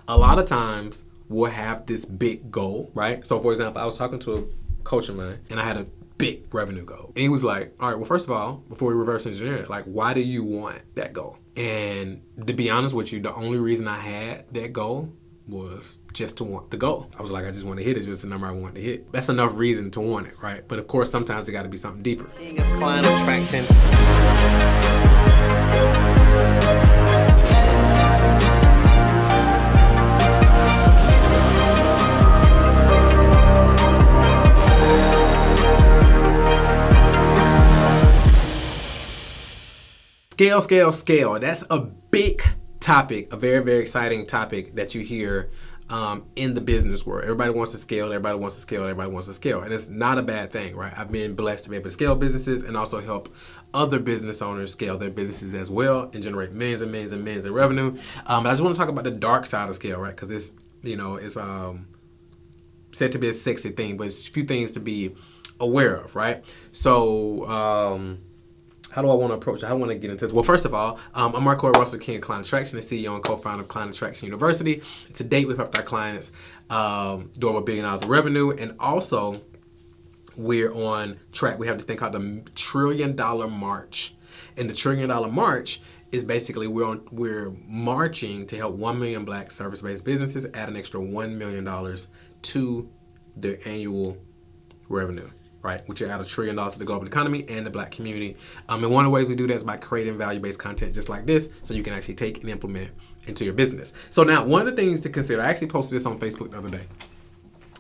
a lot of times we'll have this big goal, right? So for example, I was talking to a coach of mine and I had a big revenue goal. And he was like, all right, well, first of all, before we reverse engineer it, like, why do you want that goal? And to be honest with you, the only reason I had that goal was just to want the goal. I was like, I just want to hit it. It's just the number I want to hit. That's enough reason to want it, right? But of course, sometimes it got to be something deeper. King of client attraction. Scale, scale, scale. That's a big topic, a very, very exciting topic that you hear in the business world. Everybody wants to scale, everybody wants to scale, everybody wants to scale. And it's not a bad thing, right? I've been blessed to be able to scale businesses and also help other business owners scale their businesses as well and generate millions and millions and millions in revenue. But I just want to talk about the dark side of scale, right? Because it's, it's said to be a sexy thing, but it's a few things to be aware of, right? So, how do I want to approach it? How do I want to get into this? Well, first of all, I'm Marco Russell, King of Client Attraction, the CEO and co-founder of Client Attraction University. To date, we've helped our clients do over $1 billion of revenue, and also we're on track. We have this thing called the $1 Trillion March, and the $1 Trillion March is basically we're marching to help 1 million Black service-based businesses add an extra $1 million to their annual revenue. Right, which will add $1 trillion to the global economy and the Black community. And one of the ways we do that is by creating value-based content just like this, so you can actually take and implement into your business. So now, one of the things to consider, I actually posted this on Facebook the other day,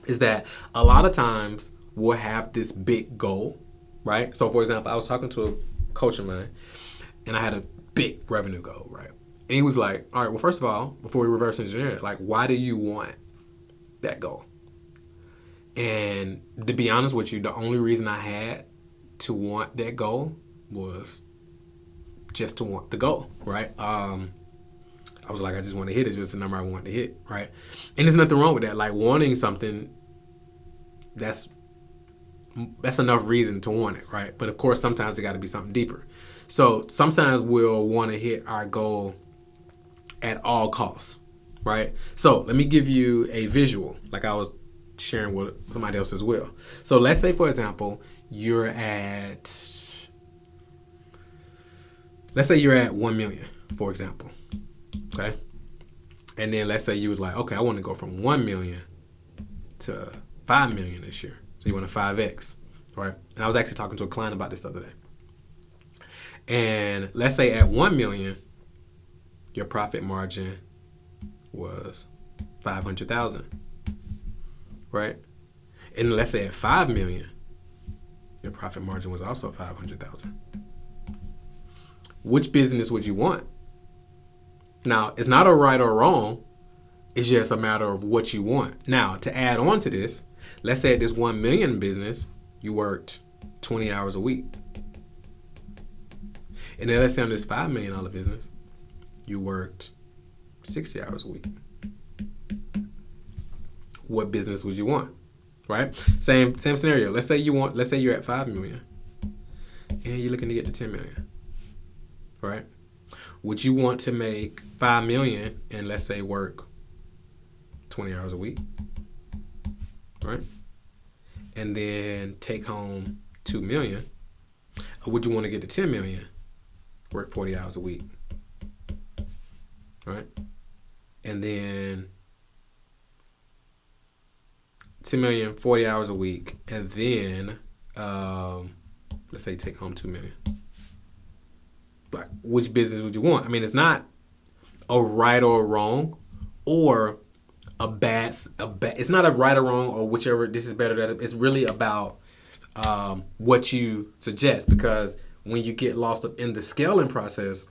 is that a lot of times we'll have this big goal, right? So for example, I was talking to a coach of mine and I had a big revenue goal, right? And he was like, all right, well, first of all, before we reverse engineer it, like, why do you want that goal? And to be honest with you, the only reason I had to want that goal was just to want the goal, right? I was like, I just want to hit it. It's just the number I want to hit, right? And there's nothing wrong with that. Like, wanting something, that's enough reason to want it, right? But of course, sometimes it got to be something deeper. So sometimes we'll want to hit our goal at all costs, right? So let me give you a visual, like I was sharing with somebody else as well. So let's say, for example, you're at 1 million, for example, okay? And then let's say you was like, okay, I want to go from 1 million to 5 million this year. So you want to 5X, right? And I was actually talking to a client about this the other day. And let's say at 1 million, your profit margin was 500,000. Right? And let's say at 5 million, your profit margin was also 500,000. Which business would you want? Now, it's not a right or wrong. It's just a matter of what you want. Now, to add on to this, let's say at this 1 million business, you worked 20 hours a week. And then let's say on this $5 million business, you worked 60 hours a week. What business would you want, right? Same scenario. Let's say you're at 5 million and you're looking to get to 10 million, right? Would you want to make 5 million and let's say work 20 hours a week, right? And then take home 2 million? Or would you want to get to 10 million, work 40 hours a week, right? And then 10 million, 40 hours a week, and then let's say take home 2 million. Like, which business would you want? I mean, it's not a right or a wrong or a bad. It's not a right or wrong or whichever. This is better. That it's really about what you suggest, because when you get lost up in the scaling process,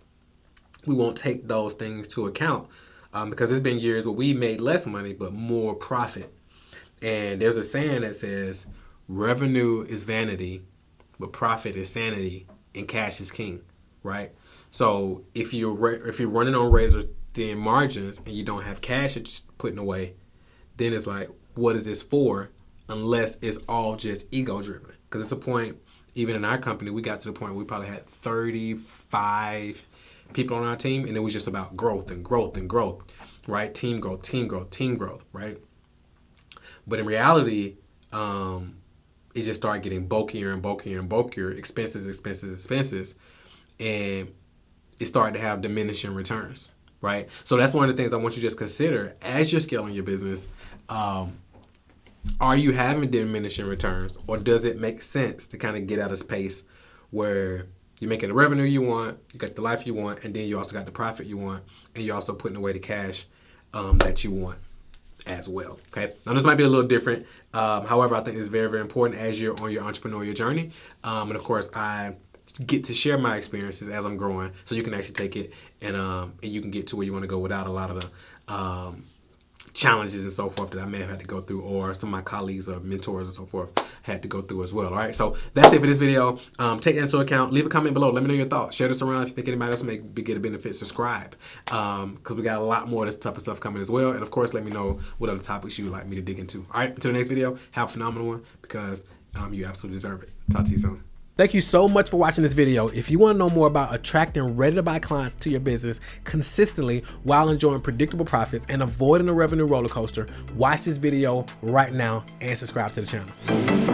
we won't take those things to account because it's been years where we made less money but more profit. And there's a saying that says, revenue is vanity, but profit is sanity, and cash is king, right? So if you're running on razor thin margins and you don't have cash that you're putting away, then it's like, what is this for? Unless it's all just ego driven. Because it's a point, even in our company, we got to the point where we probably had 35 people on our team, and it was just about growth and growth and growth. right? Team growth, team growth, team growth, right? But in reality, it just started getting bulkier and bulkier and bulkier, expenses, and it started to have diminishing returns, right? So that's one of the things I want you to just consider as you're scaling your business. Are you having diminishing returns, or does it make sense to kind of get out of space where you're making the revenue you want, you got the life you want, and then you also got the profit you want, and you're also putting away the cash that you want as well, okay? Now, this might be a little different. However, I think it's very, very important as you're on your entrepreneurial journey. And of course, I get to share my experiences as I'm growing, so you can actually take it and you can get to where you want to go without a lot of the challenges and so forth that I may have had to go through, or some of my colleagues or mentors and so forth had to go through as well. All right, so that's it for this video. Take that into account. Leave a comment below. Let me know your thoughts. Share this around if you think anybody else may get a benefit. Subscribe, because we got a lot more of this type of stuff coming as well. And of course, let me know what other topics you would like me to dig into. All right, until the next video, have a phenomenal one, because you absolutely deserve it. Talk to you soon. Thank you so much for watching this video. If you want to know more about attracting ready-to-buy clients to your business consistently while enjoying predictable profits and avoiding a revenue roller coaster, watch this video right now and subscribe to the channel.